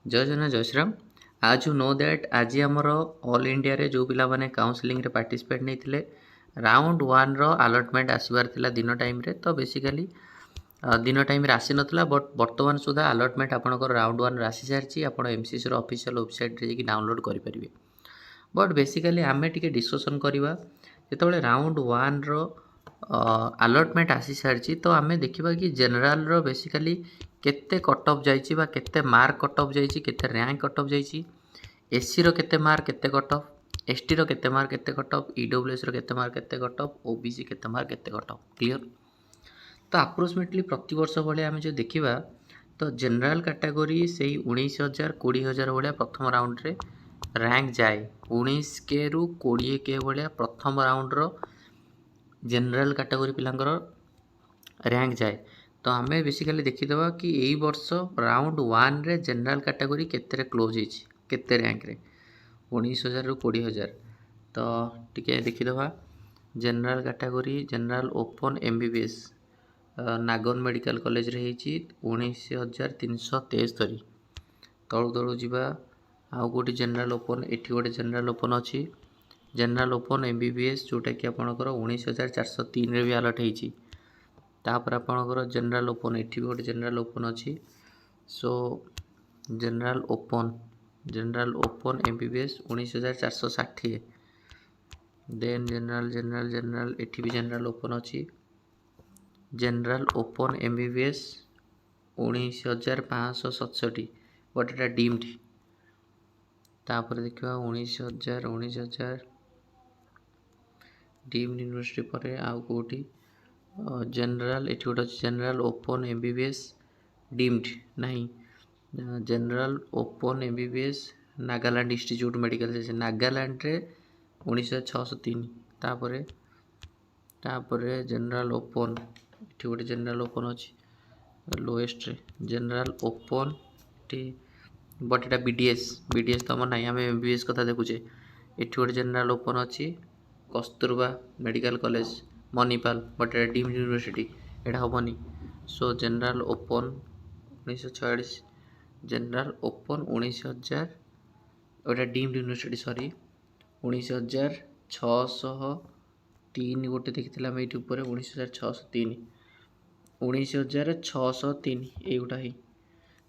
जय जगन्नाथ जय श्रीराम। आज यू नो दैट आज आमर ऑल इंडिया रे जो पिला माने काउंसलिंग रे पार्टिसिपेट नहीं राउंड वन रो अलॉटमेंट आसबार थिला दिन टाइम रे। तो बेसिकली दिन टाइम आसी नथिला बट वर्तमान सुधा अलॉटमेंट आपनकर राउंड वन आसी सारी आपण एमसीसी रो ऑफिशियल वेबसाइट रे डाउनलोड करि परिबे। बट बेसिकली आमे टिके डिस्कशन करवा जेतेबेले राउंड वन रो अलॉटमेंट आसी सारी। तो आमे देखिबा कि जनरल रो बेसिकली केते कट ऑफ जाइछि बा केते मार्क कट ऑफ जाइछि केते रैंक कट ऑफ जाइछि। एससी रो केते मार्क केते कट ऑफ, एसटी रो केते मार्क केते कट ऑफ, ईडब्ल्यूएस रो केते मार्क केते कट ऑफ, ओबीसी केते मार्क केते कट ऑफ। क्लियर। तो अप्रोक्सीमेटली प्रति वर्ष भाई आम जो देखा तो जनरल कैटेगरी से 19,000 20,000 भाया प्रथम राउंड रे रैंक जाए। 19 के रु 20 के भाया प्रथम राउंड रो जनरल कैटेगरी पिलांकर रैंक जाए। तो आम बेसिकली देखीदे कि यही वर्ष राउंड वन रे जनरल कैटेगरी केते क्लोज होते रैंक रे 19,000 रु 20,000। तो टिके देखीदे general category general open MBBS नागन मेडिकल कॉलेज रे 19,373। तलू तलू जावा आउ गोटे जनरल ओपन एटी गोटे जनरल ओपन अच्छी जनरल ओपन एमबीबीएस जोटा कि आपंकर 19,403 रे भी अलॉट होती। तापर आपंकर जनरल ओपन एटी भी गोटे जनरल ओपन अच्छी। So general open MBBS 19,460। Then general general general एटी भी जनरल ओपन अच्छी। जनरल ओपन एमबीबीएस 19,567 बट एटा डीम्ड। तापर देखा 19,000 डीम्ड यूनिवर्सिटी पर आउ कोटी जनरल एटी गोटे जनरल ओपन एमबीबीएस डीम्ड नहीं। General open MBBS Nagaland institute medical Nagaland रे 19,603। तापर जनरल ओपन एटी गोटे जनरल ओपन अच्छी लोएस्ट रे जनरल ओपन टी बट एटा बीडीएस तो ना आम एमबीबीएस कथा देखुचे। एटी गोटे जनरल ओपन अच्छी Kasturba medical college Manipal but एटा डीम्ड यूनिवर्सिटी एटा हेनी। सो जनरल ओपन 1946 जनरल ओपन 19,000 एटा डीम्ड यूनिवर्सिटी सॉरी 19,603 गोटे देखी आम ये 19,603 19,603 एगुटा ही।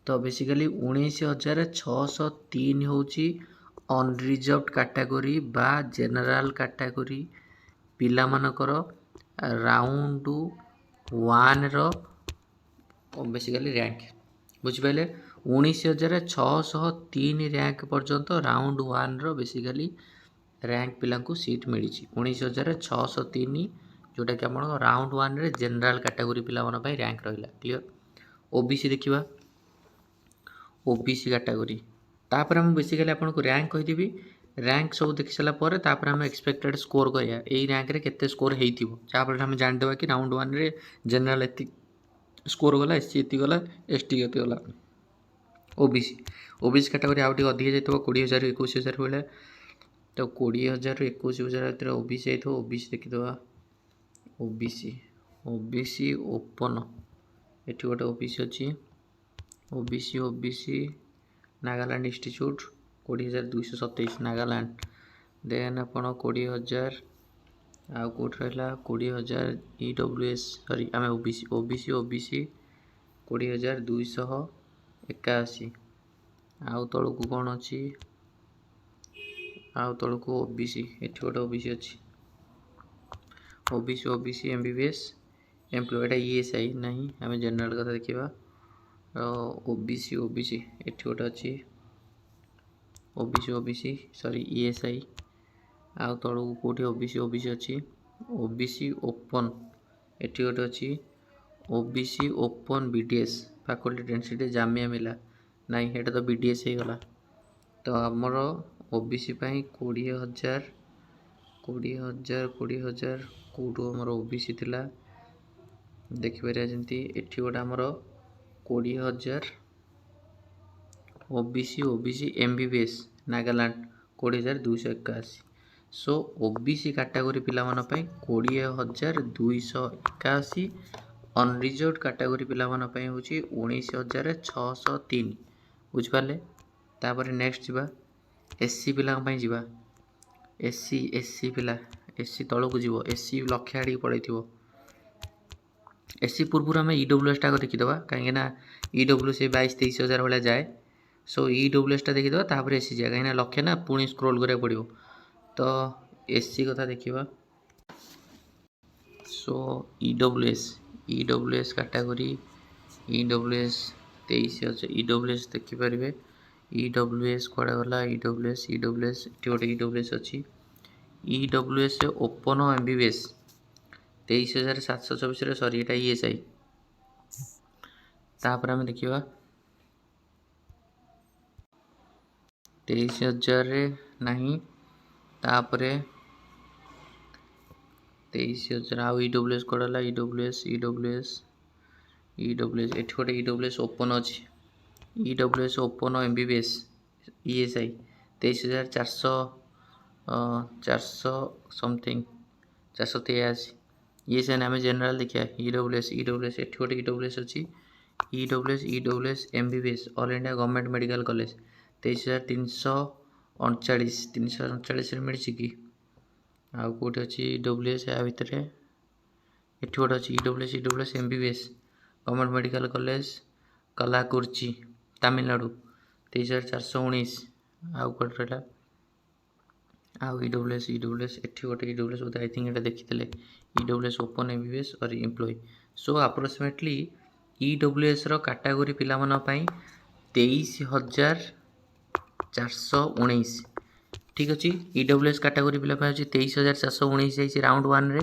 तो बेसिकली 19,603 हूँ अनरिजर्व्ड कैटेगरी बा जनरल कैटेगरी पिला मानकर round one row basically rank बुझिपारे 19,603 rank पर्यंत round one row basically rank पिला सीट मिली 19,603 जोटा कि आप राउंड वन रे जनरल कैटेगरी पिला रैंक रहा। क्लियर। ओबीसी देखा ओबीसी कैटेगरी तापर हम बेसिकली आपको रैंक कहीदेवी रैंक सब देख सारापर आम एक्सपेक्टेड स्कोर करा यही रैंक रे केते स्कोर होपर आम जानीदे कि राउंड वन रे जनरल एति स्कोर गला एससी एति गला एसटी एति गला। ओबीसी कैटेगरी आउट अधिक जाइए 20,000 21,000 भाया। तो 20,000 21,000 ओबीसी आई ओबीसी देखीदे ओबीसी ओपन एटी गोटे ओबीसी अच्छी OBC Nagaland institute 20,227 Nagaland. Then आप 20,000 आउ कौट रहा 20,000 ईडब्ल्यूएस सॉरी आम ओबीसी 20,281 आउ तलू कौन अच्छी आउ तलू ओबीसी एटी गोटे ओबीसी अच्छी ओबीसी एमबीबीएस एम्प्लॉय ईएसआई नहीं आम जनरल कथा देखा। ओबीसी एटी गोटे अच्छी ओबीसी सॉरी ईएसआई आउ तलू कौटी ओबीसी अच्छी ओबीसी ओपन एटी गोटे अच्छी OBC open BDS faculty density Jamia मिला नहीं हेटा तो बीडीएस हो गला। तो आमर ओबीसी 20,000 कौटू आमर ओबीसी थिला देखिपर जमी एटी गोटे आमर 20,000 ओबीसी एमबीबीएस नागालैंड 20,281। सो ओबीसी कैटेगरी पिला 20,281 अनरिजर्व्ड कैटेगरी पिला हूँ 19,603 बुझिपारे। तापर नेक्स्ट जीवा एससी पिला जीवा एससी पिला एससी तलू को जीव एससी लक्षे आड़ी पड़े एससी पूर्व आम ईडब्ल्यूएस टा देखीदे कहीं ईडब्ल्यू से 22-23 हज़ार भाया जाए सो ईडब्ल्यूएस टा देखीदे तापर एससी जाए कहीं लक्षे ना पुणी स्क्रोल करा पड़ो तो एससी कथा देखा so EWS category EWS 23,000 EWS देखिपारे ईडब्ल्यूएस कड़े गला ईडब्ल्यूएस गोटे ईडब्ल्यूएस अच्छी ईडब्ल्यूएस ओपन एमबीबीएस 23,724 सॉरी एटा ईएसआई तापर आम देखा 23,000 नहीं तापर 23,000 आउ ईडब्ल्यूएस कड़े ईडब्ल्यूएस एटी गोटे ईडब्ल्यूएस ओपन अच्छी EWS open MBBS ESI 23,400 something 483 ESI आम जनरल देखा ईडब्ल्यूएस एटी गोटे ईडब्ल्यूएस अच्छी EWS MBBS all India government medical college 23,339 मिली कि आउ कौटे अच्छी ईडब्ल्यूएस या भितर एटी गोटे अच्छी EWS MBBS government medical college Kallakurichi Tamil Nadu 23,419 आउ कौटे रहा आउ ईडब्ल्यूएस एटी गोटे ईडब्ल्यूएस बोधे आई थिंक एटा देखी ईडब्ल्यूएस ओपन एमबीबीएस और एम्प्लॉय सो अप्रोक्सीमेटली ईडब्ल्यूएस रो कैटेगरी पिला मन पई 23,419 ठीक अच्छे ईडब्ल्यूएस कैटेगरी पिला 23,419 जाइए राउंड 1 रे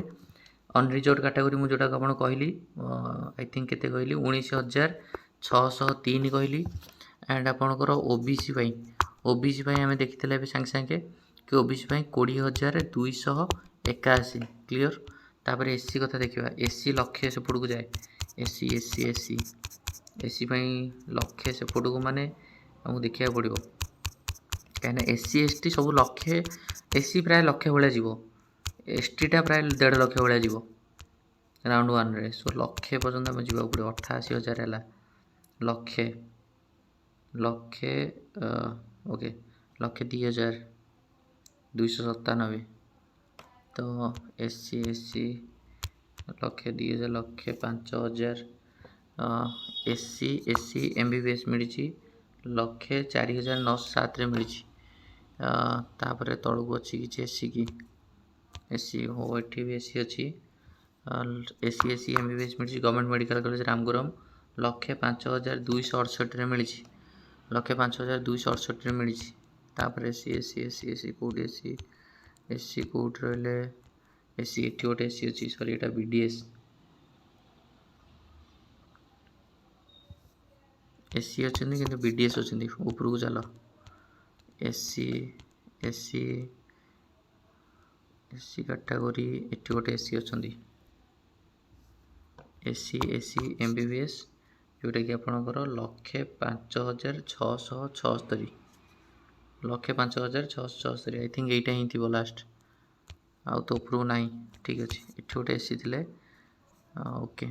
अनरिजर्व कैटेगरी मुझे जोटा आपको कहली आई थिंक केते कहली 19,603 कहली एंड आपणकर ओबीसी आम देखी सागे सागे कि ओबीसी 20,281 क्लियर तापर एससी कथा देखा एससी लक्षे सेपट को जाए एससी लक्षे सेपट को माने आमको देखा पड़ो कहीं एससी एसटी सब लक्षे एससी प्राय लक्षे भाया जीव एसटी टा प्राय 1.5 लक्ष भाया जीव राउंड 1 रे सो लक्षे पर्यंत आम जावाक पड़ो 88,000 है लक्षे ओके लक्षे 2,297 तो एससी लक्षे 2,000 लक्षे 5,000 एससी एमबीबीएस मिली लक्षे 4,907 मिली तापर तलू अच्छी कि एससी हो ये भी एससी अच्छी एससी एमबीबीएस मिली गवर्नमेंट मेडिकल कॉलेज रामगुरम लक्षे 5,268 मिली लक्षे 5,268 मिली तापर एससी कौटे एससी कौट रहा एससी एटी गोटे एससी अच्छी सॉरी एटा बीडीएस एससी अच्छा कि बीडीएस अच्छा ऊपर को चल एससी कैटेगरी एटी गोटे एससी अच्छा एससी एमबीबीएस जोटा कि आपणकर लक्षे 5,676 लक्षे 5,676 आई थिंक यहीटा ही थी लास्ट आउ तो उपरू ना ठीक अच्छे ये गोटे एससी थे ओके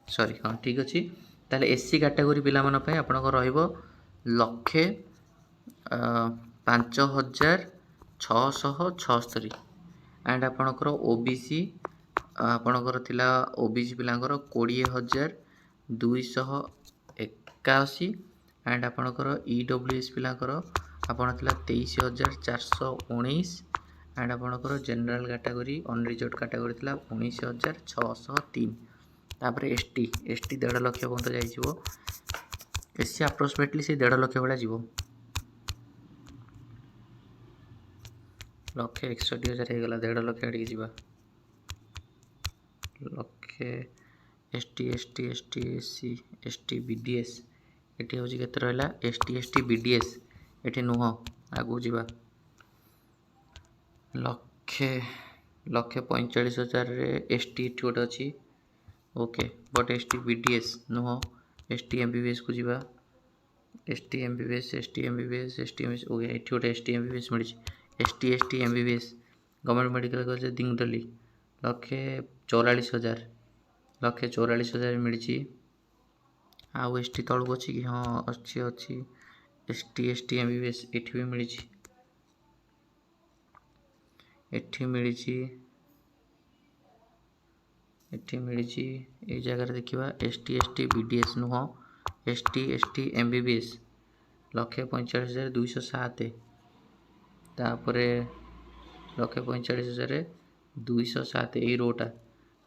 सॉरी हाँ ठीक अच्छे ताले एससी कैटेगरी पिला मन पे आपणकर रहिबो लक्षे 5,676 एंड आपणकर ओबीसी आपणकर थिला ओबीसी पिलांकर 20,281 एंड आपणकर ईडब्ल्यूएस पिलांकर आपण थिला 23,419 एंड आपणकर जनरल कैटेगरी अनरिजर्व कैटेगरी थिला 19,603 तापर एसटी 1.5 लक्ष पर्यंत जाइए एससी अप्रोक्सीमेटली से 1.5 लक्ष भाया जीव लक्षे 61,000 होगला 1.5 लक्ष आड़े जावा लक्षे एसटी बीडीएस ये हूँ के रहा एसटी बीडीएस ये नुह आगू जावा लक्षे 45,000 एसटी गोटे अच्छी ओके बट एसटी बीडीएस नुह एसटी एमबीबीएस को जीवा एसटी एमबीबीएस ओके ये गोटे एसटी एमबीबीएस मिली ST MBBS government medical college दिंगदली लक्षे 44,000 मिली आउ एसटी तलू अच्छी कि हाँ अच्छी ST ST MBBS ଏଠି ବି ମିଳିଛି, ଏଠି ମିଳିଛି, ଏଠି ମିଳିଛି। ଏଇ ଜାଗାରେ ଦେଖିବା ST ST BDS ନୁହଁ, ST ST MBBS 1,45,207, ତାପରେ 1,45,207 ଏଇ ରୋଟା।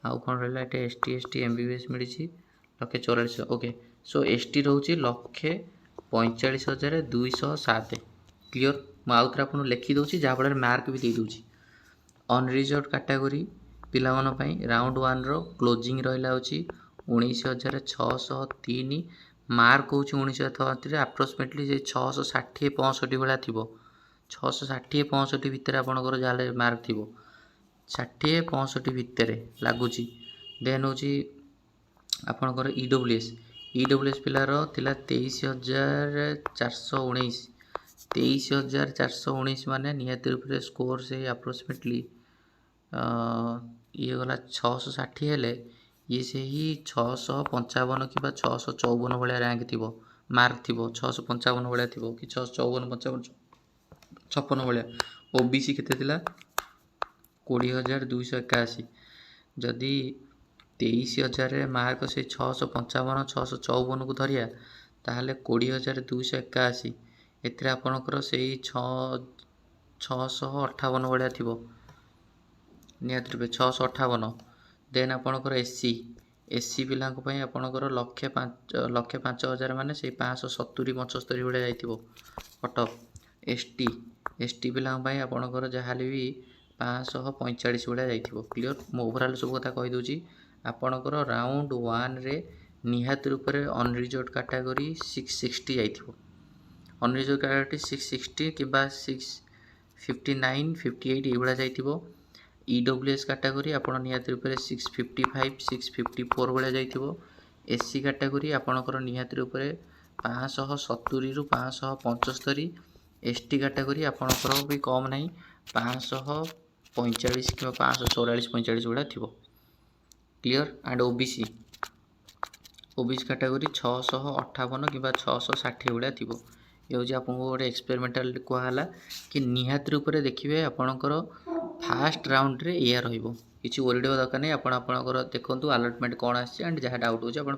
ଆଉ କ'ଣ ରହିଲା ଏଠି ST ST MBBS ମିଳିଛି 1,44,000। ଓକେ, ସୋ ST ରହୁଛି 1,45,207। କ୍ଲିଅର୍? ମୁଁ ଆଉ ଥରେ ଆପଣଙ୍କୁ ଲେଖିଦେଉଛି, ଯାହାଫଳରେ ମାର୍କ ବି ଦେଇଦେଉଛି। ଅନରିଜର୍ଭ କାଟାଗୋରୀ ପିଲାମାନଙ୍କ ପାଇଁ ରାଉଣ୍ଡ 1ର କ୍ଲୋଜିଂ ରହିଲା ହେଉଛି 19,603, ମାର୍କ ହେଉଛି 19,603, ଆପ୍ରୋକ୍ସିମେଟଲି ସେ 660-65 ଭଳିଆ ଥିବ। 660-65 ଭିତରେ ଆପଣଙ୍କର ଯାହାହେଲେ ମାର୍କ ଥିବ, 60-65 ଭିତରେ ଲାଗୁଛି। ଦେନ୍ ହେଉଛି ଆପଣଙ୍କର EWS ପିଲାର ଥିଲା 23,419, 23,419 ମାନେ ନିହାତି ରୂପରେ ସ୍କୋର ସେଇ ଆପ୍ରୋକ୍ସିମେଟଲି ଇଏ ଗଲା 660 ହେଲେ ଇଏ ସେହି 655 କିମ୍ବା 654 ଭଳିଆ ରାଙ୍କ ଥିବ, ମାର୍କ ଥିବ 655 ଭଳିଆ ଥିବ କି 654-55-56 ଭଳିଆ। OBC କେତେ ଥିଲା? 20,281। ଯଦି 23,000ରେ ମାର୍କ ସେଇ 655-654କୁ ଧରିବା, ତାହେଲେ 20,281, ଏଥିରେ ଆପଣଙ୍କର ସେଇ 658 ଭଳିଆ ଥିବ, ନିହାତି ରୂପେ 658। ଦେନ୍ ଆପଣଙ୍କର SC ପିଲାଙ୍କ ପାଇଁ ଆପଣଙ୍କର 1,05,000 ମାନେ ସେଇ 570-75 ଭଳିଆ ଯାଇଥିବ କଟ୍ ଅଫ୍। ST ପିଲାଙ୍କ ପାଇଁ ଆପଣଙ୍କର ଯାହାହେଲେ ବି 545 ଭଳିଆ ଯାଇଥିବ। କ୍ଲିଅର୍? ମୁଁ ଓଭରାଲ୍ ସବୁ କଥା କହିଦେଉଛି। ଆପଣଙ୍କର ରାଉଣ୍ଡ 1ରେ ନିହାତି ରୂପରେ ଅନରିଜର୍ଭ କାଟାଗୋରୀ 660 ଯାଇଥିବ, ଅନରିଜର୍ଭ କାଟାଗୋରୀ 660 କିମ୍ବା 659-58 ଏଇଭଳିଆ ଯାଇଥିବ। EWS କାଟାଗୋରୀ ଆପଣ ନିହାତି ରୂପରେ 655-654 ଭଳିଆ ଯାଇଥିବ। SC କାଟାଗୋରୀ ଆପଣଙ୍କର ନିହାତି ରୂପରେ 570-575। ST କାଟାଗୋରୀ ଆପଣଙ୍କର ବି କମ୍ ନାହିଁ, 545 କିମ୍ବା 544-45 ଭଳିଆ ଥିବ। କ୍ଲିଅର୍? ଆଣ୍ଡ OBC କାଟାଗୋରୀ 658 କିମ୍ବା 660 ଭଳିଆ ଥିବ। ଏ ହେଉଛି ଆପଣଙ୍କୁ ଗୋଟେ ଏକ୍ସପେରିମେଣ୍ଟାଲ କୁହାହେଲା କି ନିହାତି ରୂପରେ ଦେଖିବେ ଆପଣଙ୍କର ଫାଷ୍ଟ ରାଉଣ୍ଡରେ ଏଇଆ ରହିବ। କିଛି ଓରିଡ୍ ହେବା ଦରକାର ନାହିଁ। ଆପଣଙ୍କର ଦେଖନ୍ତୁ ଆଲଟମେଣ୍ଟ କ'ଣ ଆସିଛି, ଆଣ୍ଡ ଯାହା ଡାଉଟ୍ ହେଉଛି ଆପଣ